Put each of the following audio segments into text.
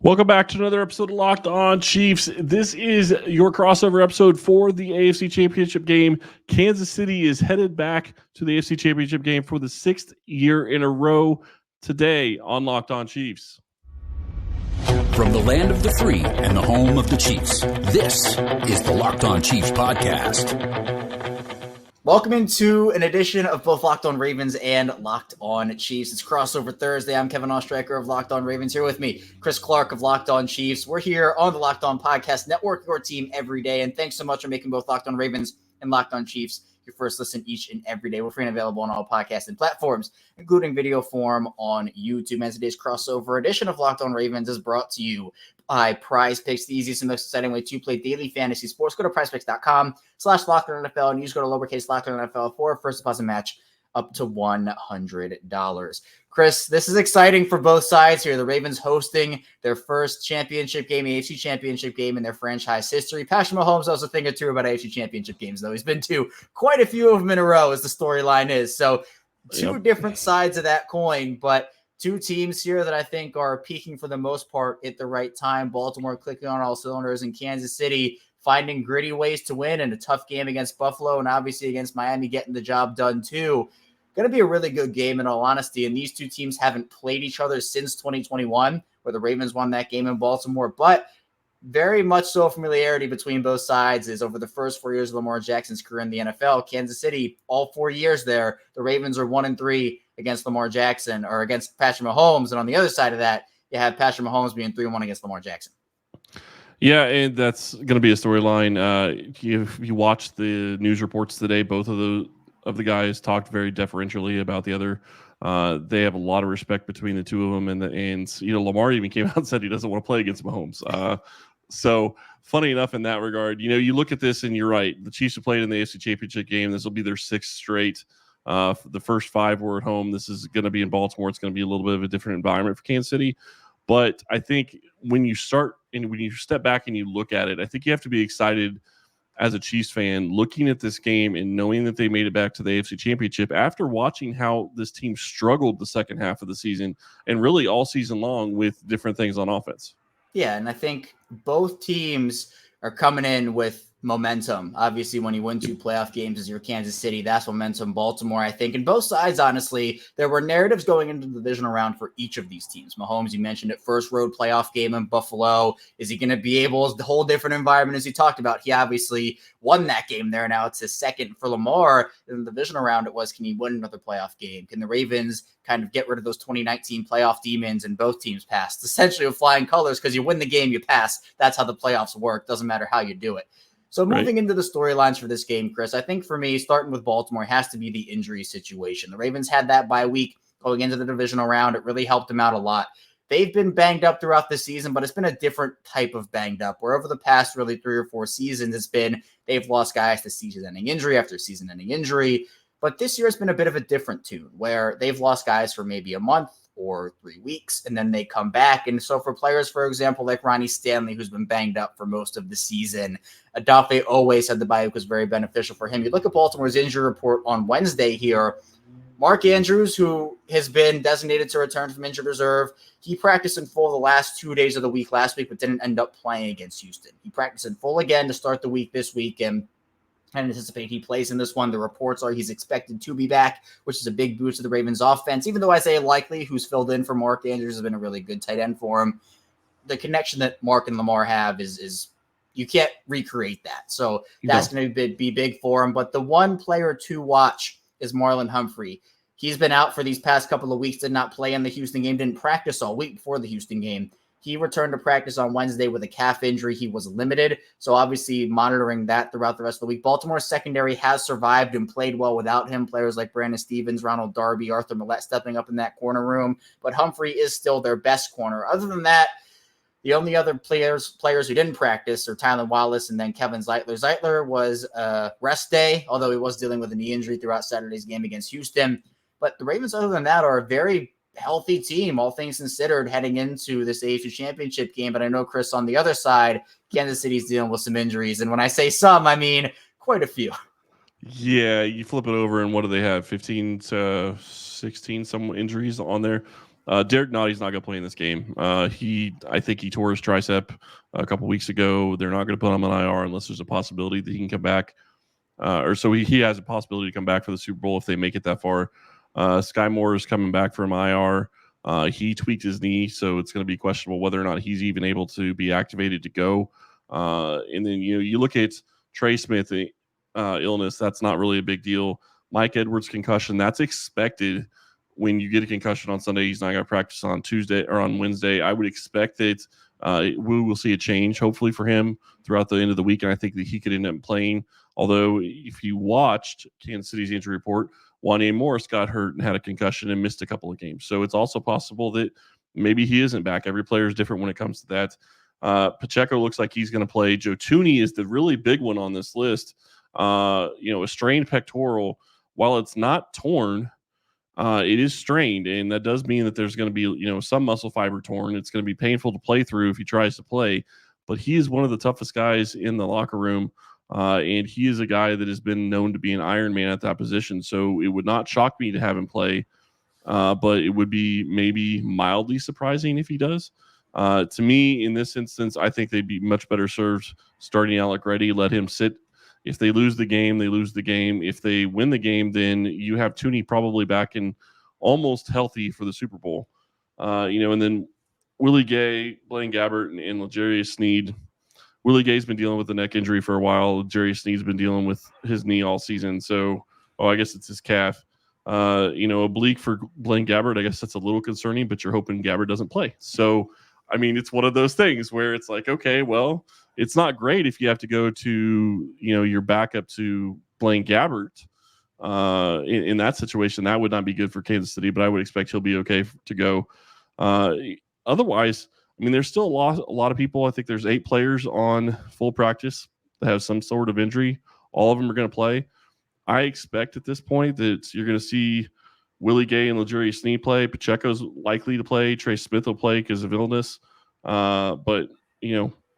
Welcome back to another episode of Locked On Chiefs. This is your crossover episode for the AFC Championship game. Kansas City is headed back to the AFC Championship game for the sixth year in a row today on Locked On Chiefs. From the land of the free and the home of the Chiefs, this is the Locked On Chiefs podcast. Welcome into an edition of both Locked On Ravens and Locked On Chiefs. It's Crossover Thursday. I'm Kevin Ostreicher of Locked On Ravens, here with me, Chris Clark of Locked On Chiefs. We're here on the Locked On Podcast Network, your team every day. And thanks so much for making both Locked On Ravens and Locked On Chiefs your first listen each and every day. We're free and available on all podcasting platforms, including video form on YouTube. And today's crossover edition of Locked On Ravens is brought to you by PrizePicks, the easiest and most exciting way to play daily fantasy sports. Go to prizepicks.com/LockedOnNFL and use code lowercase LockedOnNFL for a first deposit match up to $100. Chris, this is exciting for both sides here. The Ravens hosting their first championship game, the AFC Championship game in their franchise history. Patrick Mahomes knows a thing or two about AFC Championship games, though. He's been to quite a few of them in a row, as the storyline is. So two different sides of that coin, but two teams here that I think are peaking for the most part at the right time. Baltimore clicking on all cylinders, and Kansas City finding gritty ways to win in a tough game against Buffalo and obviously against Miami getting the job done too. Going to be a really good game in all honesty, and these two teams haven't played each other since 2021, where the Ravens won that game in Baltimore, but very much so familiarity between both sides is over the first 4 years of Lamar Jackson's career in the NFL. Kansas City, all 4 years there, the Ravens are 1-3 against Lamar Jackson or against Patrick Mahomes. And on the other side of that, you have Patrick Mahomes being 3-1 against Lamar Jackson. Yeah, and that's going to be a storyline. If you watch the news reports today, both of the guys talked very deferentially about the other. They have a lot of respect between the two of them, and Lamar even came out and said he doesn't want to play against Mahomes. So funny enough in that regard, you look at this and you're right. The Chiefs have played in the AFC Championship game. This will be their sixth straight. The first five were at home. This is going to be in Baltimore. It's going to be a little bit of a different environment for Kansas City. But I think when you step back and you look at it, I think you have to be excited as a Chiefs fan looking at this game and knowing that they made it back to the AFC Championship after watching how this team struggled the second half of the season and really all season long with different things on offense. Yeah, and I think both teams are coming in with momentum. Obviously, when you win two playoff games as your Kansas City, that's momentum. Baltimore, I think, and both sides, honestly, there were narratives going into the divisional round for each of these teams. Mahomes, you mentioned it, first road playoff game in Buffalo. Is he going to be able, the whole different environment as he talked about? He obviously won that game there. Now it's his second. For Lamar in the divisional round, it was, can he win another playoff game? Can the Ravens kind of get rid of those 2019 playoff demons? And both teams passed essentially with flying colors, because you win the game, you pass. That's how the playoffs work. Doesn't matter how you do it. So moving into the storylines for this game, Chris, I think for me, starting with Baltimore has to be the injury situation. The Ravens had that bye week going into the divisional round. It really helped them out a lot. They've been banged up throughout the season, but it's been a different type of banged up, where over the past really 3 or 4 seasons, it's been they've lost guys to season-ending injury after season-ending injury. But this year it's been a bit of a different tune, where they've lost guys for maybe a month or 3 weeks, and then they come back. And so for players, for example, like Ronnie Stanley, who's been banged up for most of the season, Adafe always said the bye week was very beneficial for him. You look at Baltimore's injury report on Wednesday here. Mark Andrews, who has been designated to return from injured reserve, he practiced in full the last 2 days of the week last week, but didn't end up playing against Houston. He practiced in full again to start the week this week, and I anticipate he plays in this one. The reports are he's expected to be back, which is a big boost to the Ravens offense. Even though Isaiah Likely, who's filled in for Mark Andrews, has been a really good tight end for him. The connection that Mark and Lamar have is you can't recreate that. So that's going to be big for him. But the one player to watch is Marlon Humphrey. He's been out for these past couple of weeks, did not play in the Houston game, didn't practice all week before the Houston game. He returned to practice on Wednesday with a calf injury. He was limited, so obviously monitoring that throughout the rest of the week. Baltimore's secondary has survived and played well without him. Players like Brandon Stevens, Ronald Darby, Arthur Millette stepping up in that corner room, but Humphrey is still their best corner. Other than that, the only other players who didn't practice are Tyler Wallace and then Kevin Zeitler. Zeitler was a rest day, although he was dealing with a knee injury throughout Saturday's game against Houston. But the Ravens, other than that, are a very healthy team, all things considered, heading into this AFC Championship game. But I know, Chris, on the other side, Kansas City's dealing with some injuries. And when I say some, I mean quite a few. Yeah, you flip it over, and what do they have? 15 to 16 some injuries on there. Derek Notty's not going to play in this game. I think he tore his tricep a couple weeks ago. They're not going to put him on IR unless there's a possibility that he can come back. He has a possibility to come back for the Super Bowl if they make it that far. Sky Moore is coming back from IR. He tweaked his knee, so it's going to be questionable whether or not he's even able to be activated to go. And then you look at Trey Smith illness. That's not really a big deal. Mike Edwards concussion. That's expected. When you get a concussion on Sunday, he's not going to practice on Tuesday or on Wednesday. I would expect that we will see a change, hopefully, for him throughout the end of the week, and I think that he could end up playing. Although, if you watched Kansas City's injury report, Wanya Morris got hurt and had a concussion and missed a couple of games. So it's also possible that maybe he isn't back. Every player is different when it comes to that. Pacheco looks like he's going to play. Joe Thuney is the really big one on this list. A strained pectoral, while it's not torn, it is strained, and that does mean that there's going to be, some muscle fiber torn. It's going to be painful to play through if he tries to play, but he is one of the toughest guys in the locker room, and he is a guy that has been known to be an Iron Man at that position. So it would not shock me to have him play, but it would be maybe mildly surprising if he does. To me, in this instance, I think they'd be much better served starting Alec Reddy, let him sit. If they lose the game, they lose the game. If they win the game, then you have Thuney probably back and almost healthy for the Super Bowl. And then Willie Gay, Blaine Gabbert, and L'Jarius Sneed. Willie Gay's been dealing with a neck injury for a while. L'Jarius Sneed's been dealing with his knee all season. So, I guess it's his calf. Oblique for Blaine Gabbert, I guess that's a little concerning, but you're hoping Gabbert doesn't play. So, it's one of those things where it's like, okay, well, it's not great if you have to go to, your backup to Blaine Gabbert in that situation. That would not be good for Kansas City, but I would expect he'll be okay to go. Otherwise, there's still a lot of people. I think there's 8 players on full practice that have some sort of injury. All of them are going to play. I expect at this point that you're going to see Willie Gay and L'Jarius Sneed play. Pacheco's likely to play. Trey Smith will play because of illness. But,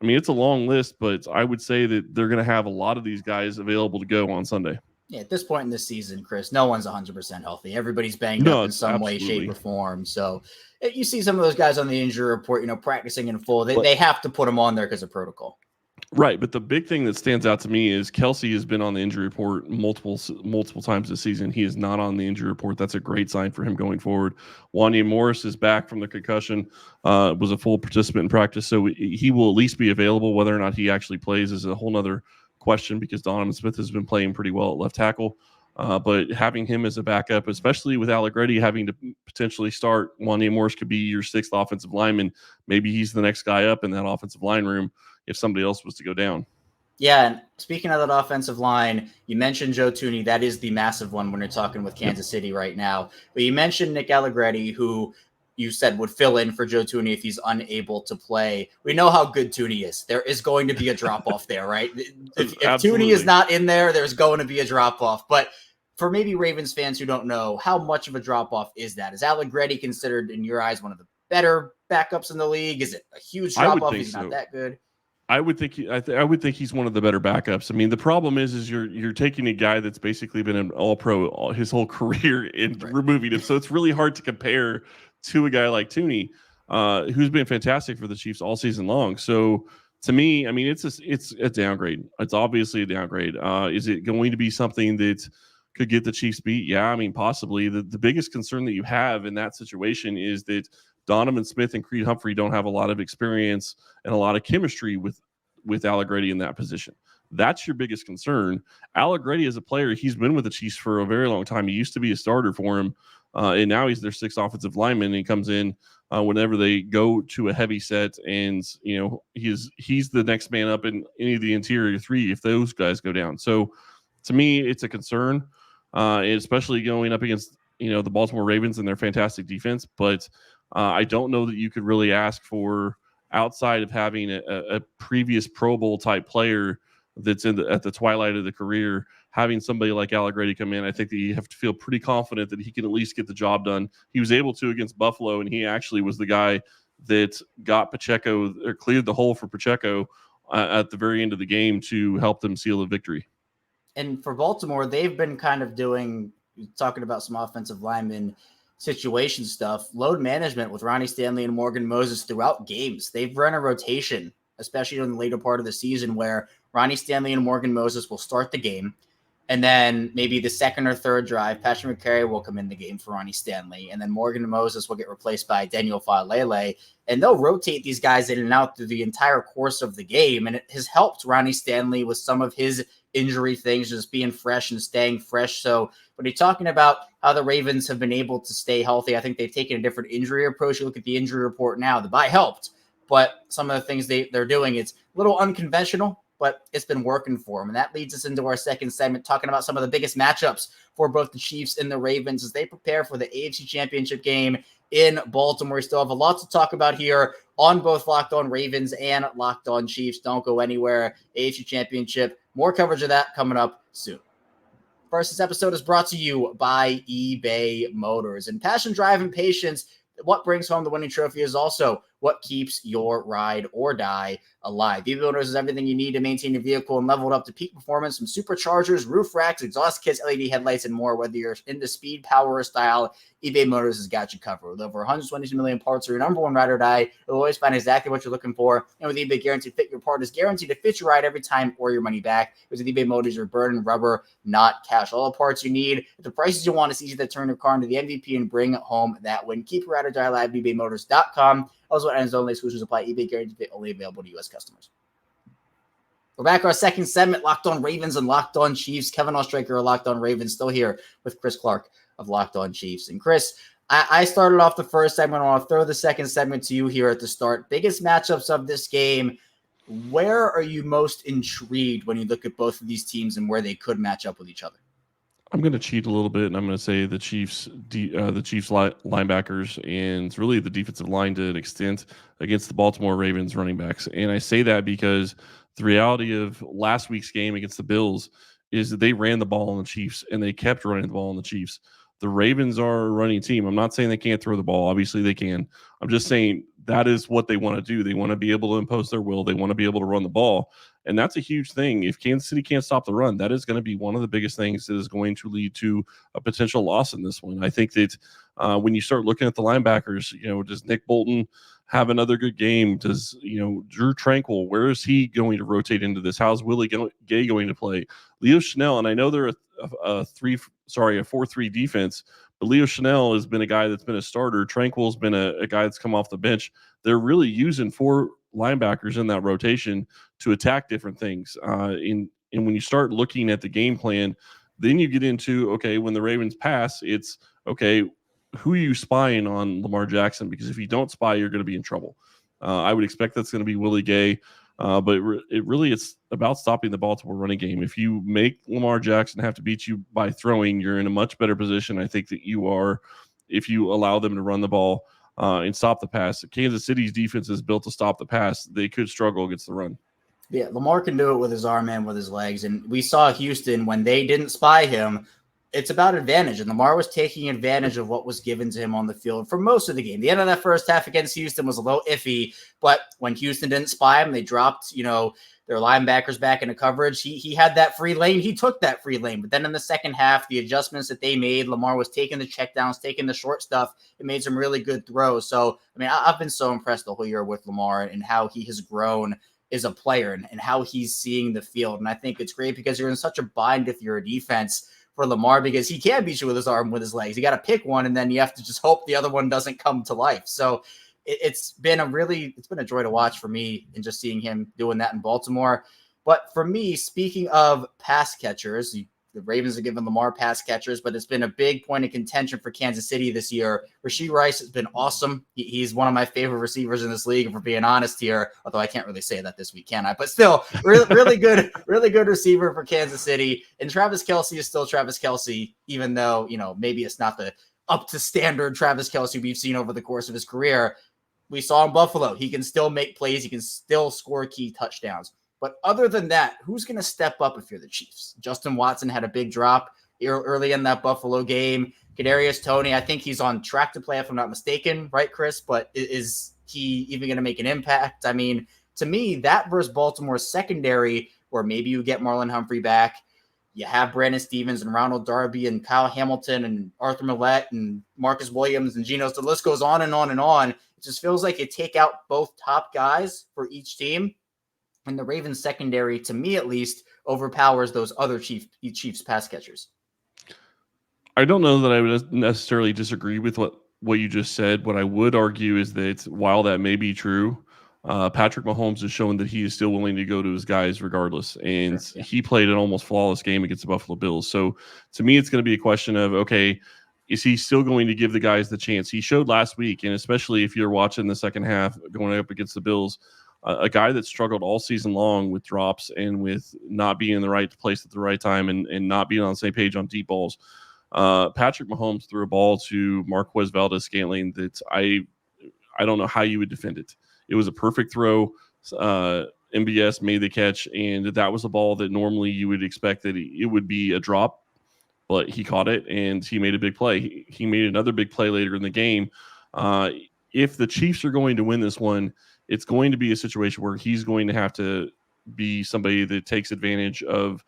it's a long list, but I would say that they're going to have a lot of these guys available to go on Sunday. Yeah, at this point in this season, Chris, no one's 100% healthy. Everybody's banged up in some way, shape, or form. So you see some of those guys on the injury report, practicing in full. They have to put them on there because of protocol. Right, but the big thing that stands out to me is Kelsey has been on the injury report multiple times this season. He is not on the injury report. That's a great sign for him going forward. Wanya Morris is back from the concussion, was a full participant in practice, so he will at least be available. Whether or not he actually plays is a whole other question because Donovan Smith has been playing pretty well at left tackle. But having him as a backup, especially with Alec Reddy having to potentially start, Wanya Morris could be your 6th offensive lineman. Maybe he's the next guy up in that offensive line room if somebody else was to go down. Yeah, and speaking of that offensive line, you mentioned Joe Thuney. That is the massive one when you're talking with Kansas City right now. But you mentioned Nick Allegretti, who you said would fill in for Joe Thuney if he's unable to play. We know how good Thuney is. There is going to be a drop-off there, right? If Thuney is not in there, there's going to be a drop-off. But for maybe Ravens fans who don't know, how much of a drop-off is that? Is Allegretti considered, in your eyes, one of the better backups in the league? Is it a huge drop-off? He's not that good. I would think he's one of the better backups. The problem is you're taking a guy that's basically been an all-pro his whole career and removing him. So it's really hard to compare to a guy like Thuney, who's been fantastic for the Chiefs all season long. So to me, it's a downgrade. It's obviously a downgrade. Is it going to be something that could get the Chiefs beat? Yeah, possibly. The biggest concern that you have in that situation is that Donovan Smith and Creed Humphrey don't have a lot of experience and a lot of chemistry with Allegretti in that position. That's your biggest concern. Allegretti is a player. He's been with the Chiefs for a very long time. He used to be a starter for him, and now he's their 6th offensive lineman. And he comes in whenever they go to a heavy set, and he's the next man up in any of the interior 3 if those guys go down. So to me, it's a concern, especially going up against the Baltimore Ravens and their fantastic defense. But I don't know that you could really ask for, outside of having a previous Pro Bowl type player that's at the twilight of the career, having somebody like Allegretti come in. I think that you have to feel pretty confident that he can at least get the job done. He was able to against Buffalo, and he actually was the guy that got Pacheco, or cleared the hole for Pacheco at the very end of the game to help them seal the victory. And for Baltimore, they've been kind of talking about some offensive linemen. situation stuff, load management with Ronnie Stanley and Morgan Moses throughout games. They've run a rotation, especially in the later part of the season, where Ronnie Stanley and Morgan Moses will start the game. And then maybe the second or third drive, Patrick McCary will come in the game for Ronnie Stanley. And then Morgan Moses will get replaced by Daniel Falele. And they'll rotate these guys in and out through the entire course of the game. And it has helped Ronnie Stanley with some of his injury things, just being fresh and staying fresh. So when you're talking about how the Ravens have been able to stay healthy, I think they've taken a different injury approach. You look at the injury report now, the bye helped. But some of the things they're doing, it's a little unconventional, but it's been working for them. And that leads us into our second segment, talking about some of the biggest matchups for both the Chiefs and the Ravens as they prepare for the AFC Championship game in Baltimore. We still have a lot to talk about here on both Locked On Ravens and Locked On Chiefs. Don't go anywhere. AFC Championship, more coverage of that coming up soon. First, this episode is brought to you by eBay Motors. And passion, drive, and patience, what brings home the winning trophy is also what keeps your ride or die alive. eBay Motors is everything you need to maintain your vehicle and level it up to peak performance, from superchargers, roof racks, exhaust kits, LED headlights, and more. Whether you're into speed, power, or style, eBay Motors has got you covered. With over 122 million parts, or your number one ride or die, you'll always find exactly what you're looking for. And with eBay Guaranteed Fit, your part is guaranteed to fit your ride every time or your money back. With eBay Motors, you're burning rubber, not cash. All the parts you need at the prices you want. It's easy to turn your car into the MVP and bring home that win. Keep your ride or die alive at ebaymotors.com. Also, ends only exclusions apply. eBay Guaranteed Fit, only available to U.S. customers. We're back. Our second segment, Locked On Ravens and Locked On Chiefs. Kevin Ostraker of Locked On Ravens, still here with Chris Clark of Locked On Chiefs. And Chris, I started off the first segment. I want to throw the second segment to you here at the start. Biggest matchups of this game. Where are you most intrigued when you look at both of these teams and where they could match up with each other? I'm going to cheat a little bit, and I'm going to say the Chiefs linebackers and really the defensive line to an extent against the Baltimore Ravens running backs. And I say that because the reality of last week's game against the Bills is that they ran the ball on the Chiefs, and they kept running the ball on the Chiefs. The Ravens are a running team. I'm not saying they can't throw the ball. Obviously, they can. I'm just saying that is what they want to do. They want to be able to impose their will. They want to be able to run the ball. And that's a huge thing. If Kansas City can't stop the run, that is going to be one of the biggest things that is going to lead to a potential loss in this one. I think that when you start looking at the linebackers, does Nick Bolton have another good game? Does, Drew Tranquil, where is he going to rotate into this? How's Willie Gay going to play? Leo Chanel, and I know they're a 4-3 defense, but Leo Chanel has been a guy that's been a starter. Tranquil's been a guy that's come off the bench. They're really using 4 linebackers in that rotation to attack different things. And when you start looking at the game plan, then you get into, okay, when the Ravens pass, it's, okay, who are you spying on Lamar Jackson? Because if you don't spy, you're going to be in trouble. I would expect that's going to be Willie Gay. But it's about stopping the Baltimore running game. If you make Lamar Jackson have to beat you by throwing, you're in a much better position, I think, that you are if you allow them to run the ball and stop the pass. Kansas City's defense is built to stop the pass. They could struggle against the run. Yeah, Lamar can do it with his arm and with his legs. And we saw Houston when they didn't spy him. It's about advantage, and Lamar was taking advantage of what was given to him on the field for most of the game. The end of that first half against Houston was a little iffy, but when Houston didn't spy him, they dropped, their linebackers back into coverage. He had that free lane. He took that free lane. But then in the second half, the adjustments that they made, Lamar was taking the checkdowns, taking the short stuff. It made some really good throws. So, I've been so impressed the whole year with Lamar and how he has grown as a player and how he's seeing the field. And I think it's great because you're in such a bind if you're a defense for Lamar, because he can't beat you with his arm, with his legs. You got to pick one, and then you have to just hope the other one doesn't come to life. So it's been a joy to watch for me, and just seeing him doing that in Baltimore. But for me, speaking of pass catchers, the Ravens are giving Lamar pass catchers, but it's been a big point of contention for Kansas City this year. Rashee Rice has been awesome. He's one of my favorite receivers in this league, if we're being honest here, although I can't really say that this week, can I? But still, really good receiver for Kansas City. And Travis Kelce is still Travis Kelce, even though, maybe it's not the up to standard Travis Kelce we've seen over the course of his career. We saw in Buffalo, he can still make plays. He can still score key touchdowns. But other than that, who's going to step up if you're the Chiefs? Justin Watson had a big drop early in that Buffalo game. Kadarius Toney, I think he's on track to play, if I'm not mistaken, right, Chris? But is he even going to make an impact? To me, that versus Baltimore's secondary, where maybe you get Marlon Humphrey back, You have Brandon Stevens and Ronald Darby and Kyle Hamilton and Arthur Millette and Marcus Williams and Geno. The list goes on and on and on. It just feels like you take out both top guys for each team, and the Ravens secondary, to me at least, overpowers those other Chiefs pass catchers. I don't know that I would necessarily disagree with what you just said. What I would argue is that while that may be true, Patrick Mahomes has shown that he is still willing to go to his guys regardless. And Sure, yeah. He played an almost flawless game against the Buffalo Bills. So to me, it's going to be a question of, okay, is he still going to give the guys the chance? He showed last week, and especially if you're watching the second half going up against the Bills, a guy that struggled all season long with drops and with not being in the right place at the right time and not being on the same page on deep balls. Patrick Mahomes threw a ball to Marquez Valdes-Scantling that I don't know how you would defend it. It was a perfect throw. MBS made the catch, and that was a ball that normally you would expect that it would be a drop, but he caught it, and he made a big play. He made another big play later in the game. If the Chiefs are going to win this one, it's going to be a situation where he's going to have to be somebody that takes advantage of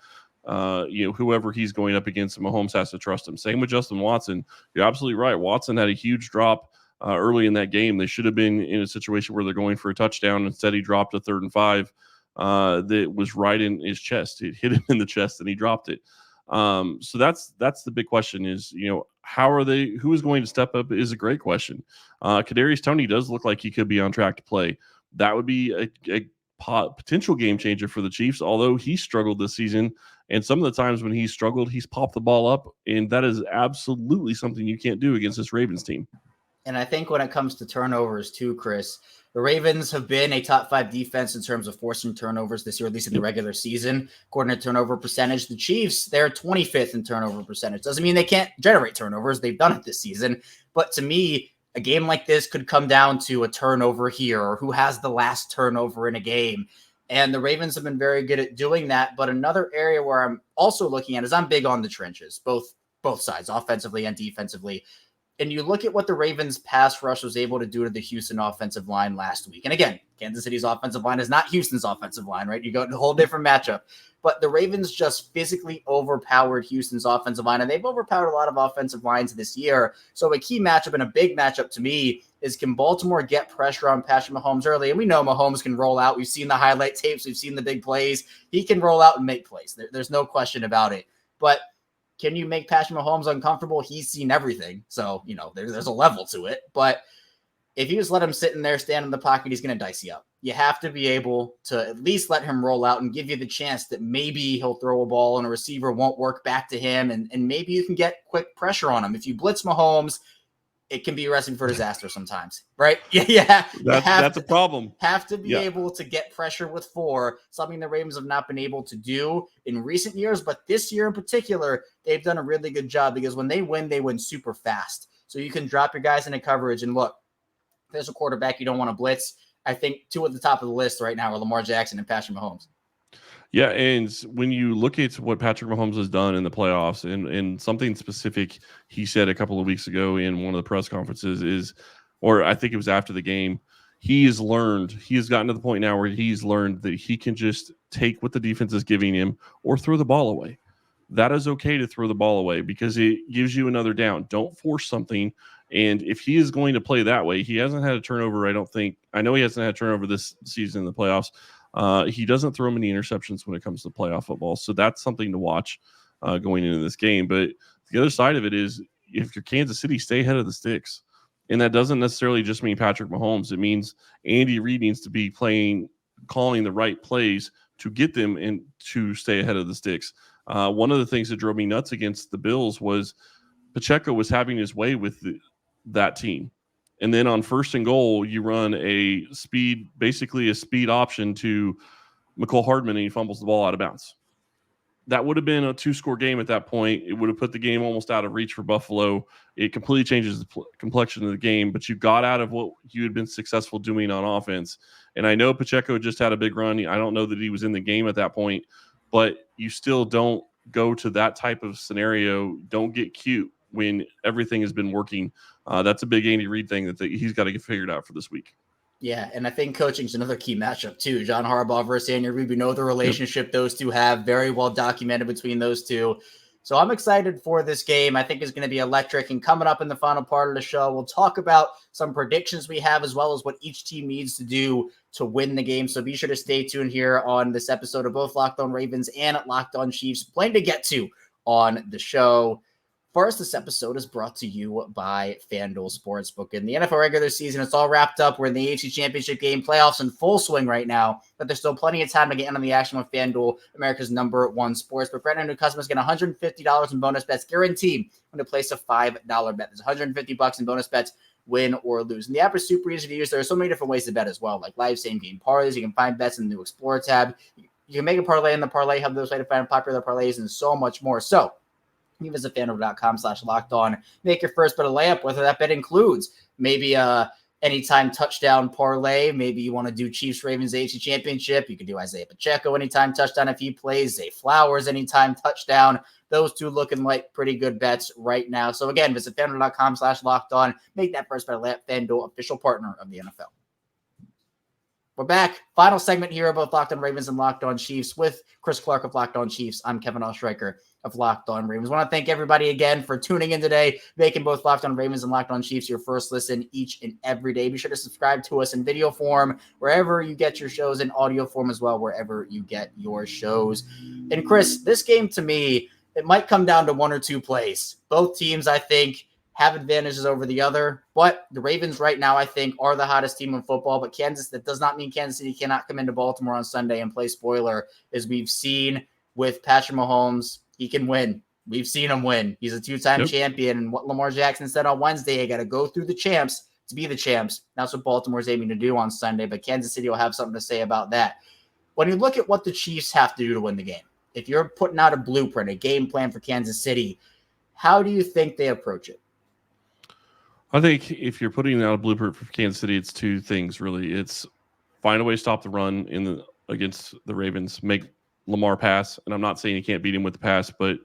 whoever he's going up against. Mahomes has to trust him. Same with Justin Watson. You're absolutely right. Watson had a huge drop early in that game. They should have been in a situation where they're going for a touchdown. Instead, he dropped a 3rd and 5 that was right in his chest. It hit him in the chest, and he dropped it. So that's the big question is, who is going to step up is a great question. Kadarius Toney does look like he could be on track to play. That would be a potential game changer for the Chiefs, although he struggled this season. And some of the times when he's struggled, he's popped the ball up. And that is absolutely something you can't do against this Ravens team. And I think when it comes to turnovers too, Chris, the Ravens have been a top 5 defense in terms of forcing turnovers this year, at least in the regular season. According to turnover percentage, the Chiefs, they're 25th in turnover percentage. Doesn't mean they can't generate turnovers. They've done it this season. But to me, a game like this could come down to a turnover here or who has the last turnover in a game. And the Ravens have been very good at doing that. But another area where I'm also looking at is I'm big on the trenches, both sides, offensively and defensively. And you look at what the Ravens pass rush was able to do to the Houston offensive line last week. And again, Kansas City's offensive line is not Houston's offensive line, right? You go to a whole different matchup. But the Ravens just physically overpowered Houston's offensive line, and they've overpowered a lot of offensive lines this year. So a key matchup and a big matchup to me is, can Baltimore get pressure on Patrick Mahomes early? And we know Mahomes can roll out. We've seen the highlight tapes. We've seen the big plays. He can roll out and make plays. There's no question about it. But can you make Patrick Mahomes uncomfortable? He's seen everything. So, there's a level to it. But if you just let him sit in there, stand in the pocket, he's going to dice you up. You have to be able to at least let him roll out and give you the chance that maybe he'll throw a ball and a receiver won't work back to him. And maybe you can get quick pressure on him. If you blitz Mahomes, it can be a recipe for disaster sometimes, right? Yeah. That's a problem. Have to be able to get pressure with 4, something the Ravens have not been able to do in recent years. But this year in particular, they've done a really good job because when they win super fast. So you can drop your guys into coverage. And look, if there's a quarterback you don't want to blitz, I think 2 at the top of the list right now are Lamar Jackson and Patrick Mahomes. Yeah, and when you look at what Patrick Mahomes has done in the playoffs, and something specific he said a couple of weeks ago in one of the press conferences is, or I think it was after the game, he has gotten to the point now where he's learned that he can just take what the defense is giving him or throw the ball away. That is okay to throw the ball away because it gives you another down. Don't force something. And if he is going to play that way, he hasn't had a turnover, I don't think. I know he hasn't had a turnover this season in the playoffs. He doesn't throw many interceptions when it comes to playoff football. So that's something to watch going into this game. But the other side of it is, if you're Kansas City, stay ahead of the sticks. And that doesn't necessarily just mean Patrick Mahomes. It means Andy Reid needs to be calling the right plays to get them in to stay ahead of the sticks. One of the things that drove me nuts against the Bills was Pacheco was having his way with that team. And then on 1st and goal, you run basically a speed option to McCole Hardman, and he fumbles the ball out of bounds. That would have been a 2-score game at that point. It would have put the game almost out of reach for Buffalo. It completely changes the complexion of the game, but you got out of what you had been successful doing on offense. And I know Pacheco just had a big run. I don't know that he was in the game at that point, but you still don't go to that type of scenario. Don't get cute when everything has been working. That's a big Andy Reid thing that he's got to get figured out for this week. Yeah, and I think coaching is another key matchup too. John Harbaugh versus Andy Reid. We know the relationship those two have, very well documented between those two. So I'm excited for this game. I think it's going to be electric. And coming up in the final part of the show, we'll talk about some predictions we have as well as what each team needs to do to win the game. So be sure to stay tuned here on this episode of both Locked On Ravens and Locked On Chiefs. Plenty to get to on the show. First, this episode is brought to you by FanDuel Sportsbook. In the NFL regular season, it's all wrapped up. We're in the AFC Championship game, playoffs in full swing right now, but there's still plenty of time to get in on the action with FanDuel, America's #1 sportsbook. Brand new customers get $150 in bonus bets guaranteed when they place a $5 bet. There's $150 in bonus bets, win or lose. And the app is super easy to use. There are so many different ways to bet as well, like live same-game parlays. You can find bets in the new Explore tab. You can make a parlay in the Parlay Hub, those way to find popular parlays, and so much more. So, you visit FanDuel.com/lockedon. Make your first bet a layup, whether that bet includes maybe anytime touchdown parlay. Maybe you want to do Chiefs Ravens AFC Championship. You could do Isaiah Pacheco anytime touchdown if he plays. Zay Flowers anytime touchdown. Those two looking like pretty good bets right now. So again, visit FanDuel.com/lockedon. Make that first bet a layup. FanDuel, official partner of the NFL. We're back. Final segment here about Locked On Ravens and Locked On Chiefs with Chris Clark of Locked On Chiefs. I'm Kevin Oestreicher of Locked On Ravens. I want to thank everybody again for tuning in today, making both Locked On Ravens and Locked On Chiefs your first listen each and every day. Be sure to subscribe to us in video form, wherever you get your shows, in audio form as well, wherever you get your shows. And Chris, this game to me, it might come down to one or two plays. Both teams, I think, have advantages over the other, but the Ravens right now, I think, are the hottest team in football, but that does not mean Kansas City cannot come into Baltimore on Sunday and play spoiler. As we've seen with Patrick Mahomes, he can win. We've seen him win. He's a two-time champion, and what Lamar Jackson said on Wednesday, you got to go through the champs to be the champs. That's what Baltimore's aiming to do on Sunday, but Kansas City will have something to say about that. When you look at what the Chiefs have to do to win the game, if you're putting out a blueprint, a game plan for Kansas City, how do you think they approach it? I think if you're putting out a blueprint for Kansas City, it's two things really. It's find a way to stop the run against the Ravens, make Lamar pass. And I'm not saying you can't beat him with the pass, but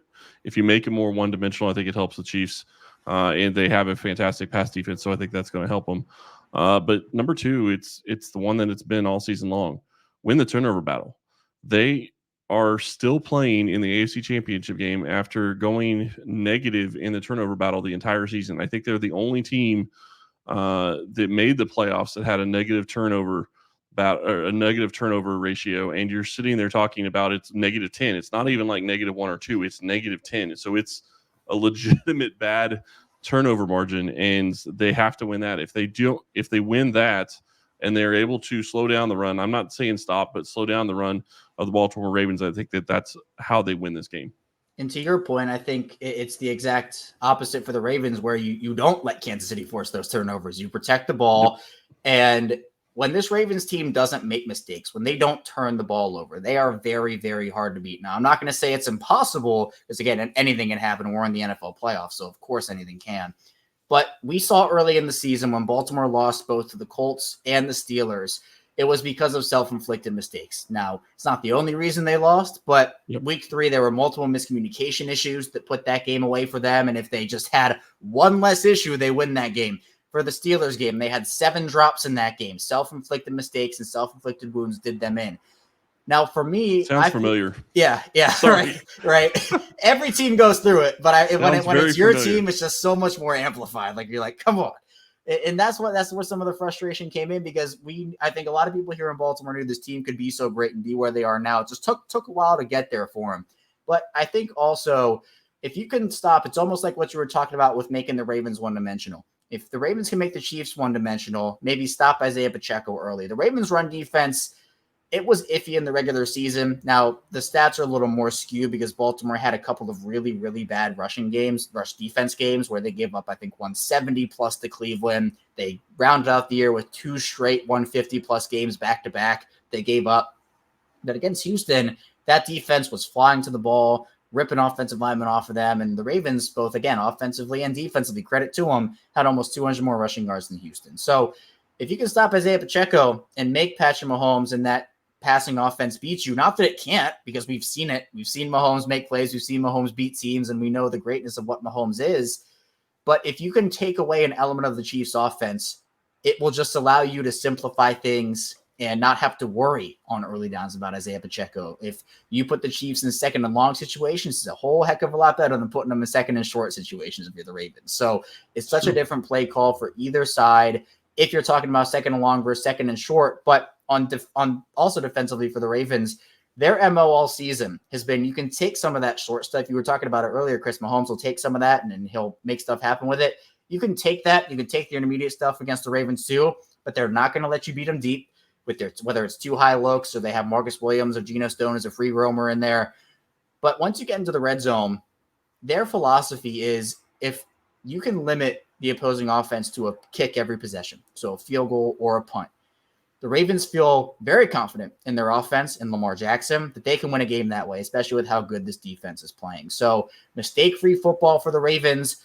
if you make it more one-dimensional, I think it helps the Chiefs. And they have a fantastic pass defense, so I think that's going to help them. But number two, it's the one that it's been all season long. Win the turnover battle. They are still playing in the AFC Championship game after going negative in the turnover battle the entire season. I think they're the only team that made the playoffs that had a negative turnover ratio. And you're sitting there talking about it's -10. It's not even like -1 or 2. It's -10. So it's a legitimate bad turnover margin, and they have to win that. If they win that and they're able to slow down the run, I'm not saying stop, but slow down the run of the Baltimore Ravens, I think that's how they win this game. And to your point, I think it's the exact opposite for the Ravens, where you don't let Kansas City force those turnovers. You protect the ball. And when this Ravens team doesn't make mistakes, when they don't turn the ball over, they are very, very hard to beat. Now, I'm not going to say it's impossible, because, again, anything can happen. We're in the NFL playoffs, so of course anything can. But we saw early in the season when Baltimore lost both to the Colts and the Steelers, it was because of self-inflicted mistakes. Now, it's not the only reason they lost, but week 3, there were multiple miscommunication issues that put that game away for them. And if they just had one less issue, they win that game. For the Steelers game, they had 7 drops in that game. Self-inflicted mistakes and self-inflicted wounds did them in. Now, for me, sounds familiar. Yeah, right. Every team goes through it, but when it's your team, it's just so much more amplified. Like, you're like, come on. And that's where some of the frustration came in, because I think a lot of people here in Baltimore knew this team could be so great and be where they are now. It just took a while to get there for them. But I think also, if you can stop, it's almost like what you were talking about with making the Ravens one-dimensional. If the Ravens can make the Chiefs one-dimensional, maybe stop Isaiah Pacheco early. The Ravens' run defense, it was iffy in the regular season. Now, the stats are a little more skewed because Baltimore had a couple of really, really bad rush defense games, where they gave up, I think, 170 plus to Cleveland. They rounded out the year with 2 straight 150 plus games back-to-back they gave up. But against Houston, that defense was flying to the ball, ripping offensive linemen off of them. And the Ravens, both, again, offensively and defensively, credit to them, had almost 200 more rushing yards than Houston. So if you can stop Isaiah Pacheco and make Patrick Mahomes and that passing offense beat you, not that it can't, because we've seen it. We've seen Mahomes make plays. We've seen Mahomes beat teams, and we know the greatness of what Mahomes is. But if you can take away an element of the Chiefs offense, it will just allow you to simplify things and not have to worry on early downs about Isaiah Pacheco. If you put the Chiefs in second and long situations, it's a whole heck of a lot better than putting them in second and short situations if you're the Ravens. So it's such a different play call for either side if you're talking about second and long versus second and short. But on also defensively for the Ravens, their MO all season has been you can take some of that short stuff. You were talking about it earlier. Chris Mahomes will take some of that and he'll make stuff happen with it. You can take that. You can take the intermediate stuff against the Ravens too, but they're not going to let you beat them deep with their, whether it's too high looks or they have Marcus Williams or Geno Stone as a free roamer in there. But once you get into the red zone, their philosophy is if you can limit the opposing offense to a kick every possession, so a field goal or a punt, the Ravens feel very confident in their offense and Lamar Jackson that they can win a game that way, especially with how good this defense is playing. So mistake-free football for the Ravens.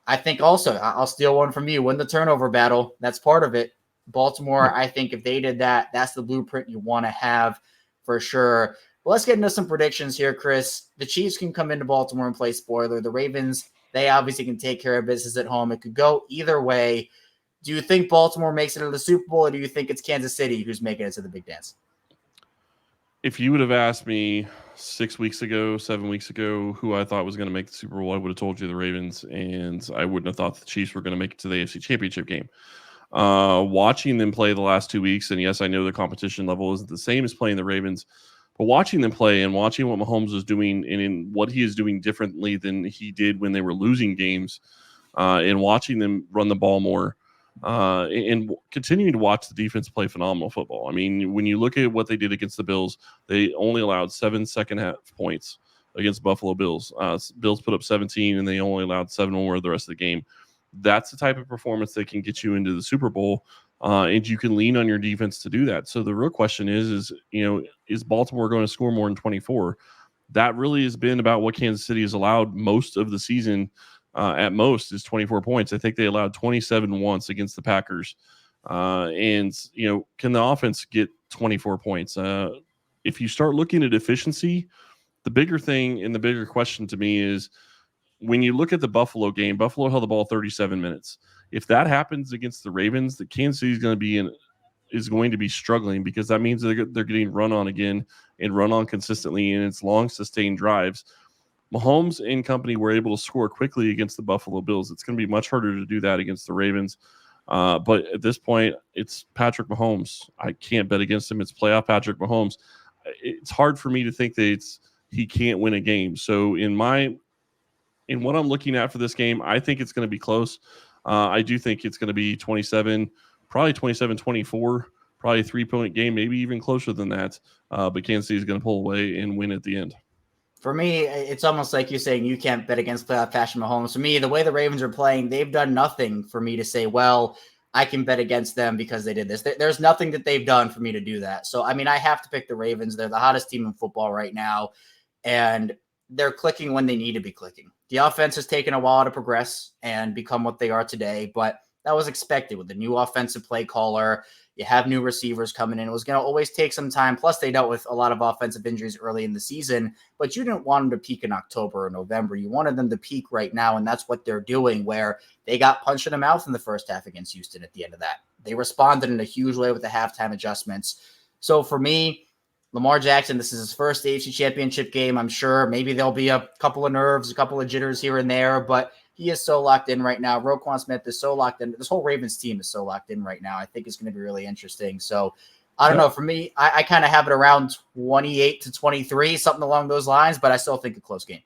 I think also, I'll steal one from you, win the turnover battle. That's part of it. Baltimore, I think if they did that, that's the blueprint you want to have for sure. Well, let's get into some predictions here, Chris. The Chiefs can come into Baltimore and play spoiler. The Ravens, they obviously can take care of business at home. It could go either way. Do you think Baltimore makes it to the Super Bowl, or do you think it's Kansas City who's making it to the big dance? If you would have asked me 7 weeks ago, who I thought was going to make the Super Bowl, I would have told you the Ravens, and I wouldn't have thought the Chiefs were going to make it to the AFC Championship game. Watching them play the last 2 weeks, and yes, I know the competition level isn't the same as playing the Ravens, but watching them play and watching what Mahomes is doing and in what he is doing differently than he did when they were losing games, and watching them run the ball more, and continuing to watch the defense play phenomenal football. I mean, when you look at what they did against the Bills, they only allowed 7 second-half points against Buffalo Bills. Bills put up 17, and they only allowed 7 more the rest of the game. That's the type of performance that can get you into the Super Bowl, and you can lean on your defense to do that. So the real question is Baltimore going to score more than 24? That really has been about what Kansas City has allowed most of the season. At most is 24 points. I think they allowed 27 once against the Packers. And can the offense get 24 points? If you start looking at efficiency, the bigger thing and the bigger question to me is when you look at the Buffalo game, Buffalo held the ball 37 minutes. If that happens against the Ravens, the Kansas City is going to be struggling, because that means they're getting run on again and run on consistently, and it's long sustained drives. Mahomes and company were able to score quickly against the Buffalo Bills. It's going to be much harder to do that against the Ravens. But at this point, it's Patrick Mahomes. I can't bet against him. It's playoff Patrick Mahomes. It's hard for me to think that he can't win a game. So in what I'm looking at for this game, I think it's going to be close. I do think it's going to be 27, probably 27-24, probably a 3-point game, maybe even closer than that. But Kansas City is going to pull away and win at the end. For me, it's almost like you're saying you can't bet against playoff Patrick Mahomes. For me, the way the Ravens are playing, they've done nothing for me to say, well, I can bet against them because they did this. There's nothing that they've done for me to do that. So, I mean, I have to pick the Ravens. They're the hottest team in football right now, and they're clicking when they need to be clicking. The offense has taken a while to progress and become what they are today, but that was expected with the new offensive play caller. You have new receivers coming in. It was going to always take some time. Plus, they dealt with a lot of offensive injuries early in the season, but you didn't want them to peak in October or November. You wanted them to peak right now, and that's what they're doing, where they got punched in the mouth in the first half against Houston at the end of that. They responded in a huge way with the halftime adjustments. So for me, Lamar Jackson, this is his first AFC Championship game. I'm sure maybe there'll be a couple of nerves, a couple of jitters here and there, but he is so locked in right now. Roquan Smith is so locked in. This whole Ravens team is so locked in right now. I think it's going to be really interesting. So I don't know. For me, I kind of have it around 28-23, something along those lines, but I still think a close game.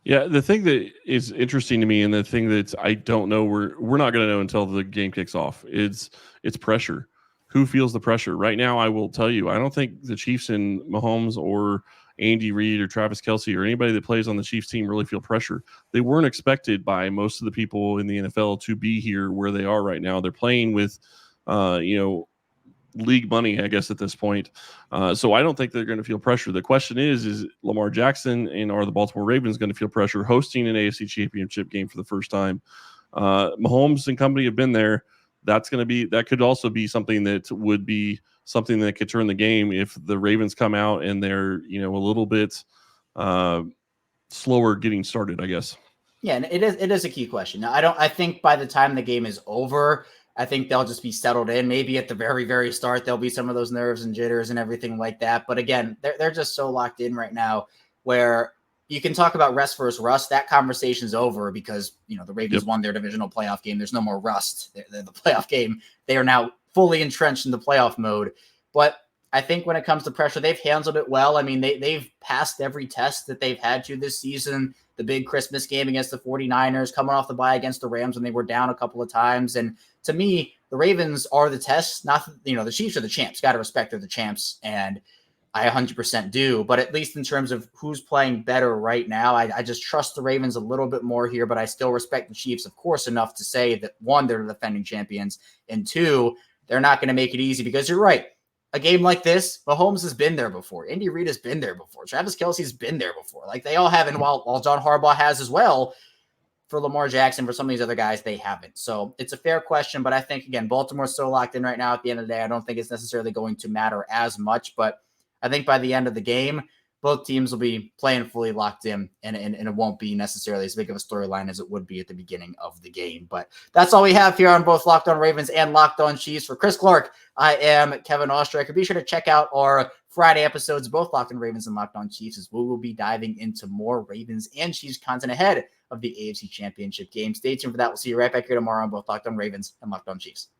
Yeah, the thing that is interesting to me, and the thing that I don't know, we're not going to know until the game kicks off, it's pressure. Who feels the pressure? Right now, I will tell you, I don't think the Chiefs and Mahomes or Andy Reid or Travis Kelce or anybody that plays on the Chiefs team really feel pressure. They weren't expected by most of the people in the NFL to be here where they are right now. They're playing with, league money, I guess, at this point. So I don't think they're going to feel pressure. The question is Lamar Jackson and are the Baltimore Ravens going to feel pressure hosting an AFC Championship game for the first time? Mahomes and company have been there. That could also be something that would be something that could turn the game if the Ravens come out and they're, a little bit slower getting started, I guess. Yeah, and it is a key question. Now, I think by the time the game is over, I think they'll just be settled in. Maybe at the very, very start, there'll be some of those nerves and jitters and everything like that. But again, they're just so locked in right now where you can talk about rest versus rust. That conversation's over because, the Ravens won their divisional playoff game. There's no more rust. They're the playoff game. They are now fully entrenched in the playoff mode. But I think when it comes to pressure, they've handled it well. I mean, they've passed every test that they've had to this season. The big Christmas game against the 49ers, coming off the bye against the Rams when they were down a couple of times. And to me, the Ravens are the test. Not, the Chiefs are the champs. Got to respect they're the champs. And I 100% do. But at least in terms of who's playing better right now, I just trust the Ravens a little bit more here. But I still respect the Chiefs, of course, enough to say that, one, they're the defending champions. And two, they're not going to make it easy because you're right. A game like this, Mahomes has been there before. Andy Reid has been there before. Travis Kelce's been there before. Like they all have, and while John Harbaugh has as well, for Lamar Jackson, for some of these other guys, they haven't. So it's a fair question, but I think, again, Baltimore's so locked in right now at the end of the day, I don't think it's necessarily going to matter as much, but I think by the end of the game, both teams will be playing fully locked in, and it won't be necessarily as big of a storyline as it would be at the beginning of the game. But that's all we have here on both Locked On Ravens and Locked On Chiefs. For Chris Clark, I am Kevin Ostreicher. Be sure to check out our Friday episodes, both Locked On Ravens and Locked On Chiefs, as we will be diving into more Ravens and Chiefs content ahead of the AFC Championship game. Stay tuned for that. We'll see you right back here tomorrow on both Locked On Ravens and Locked On Chiefs.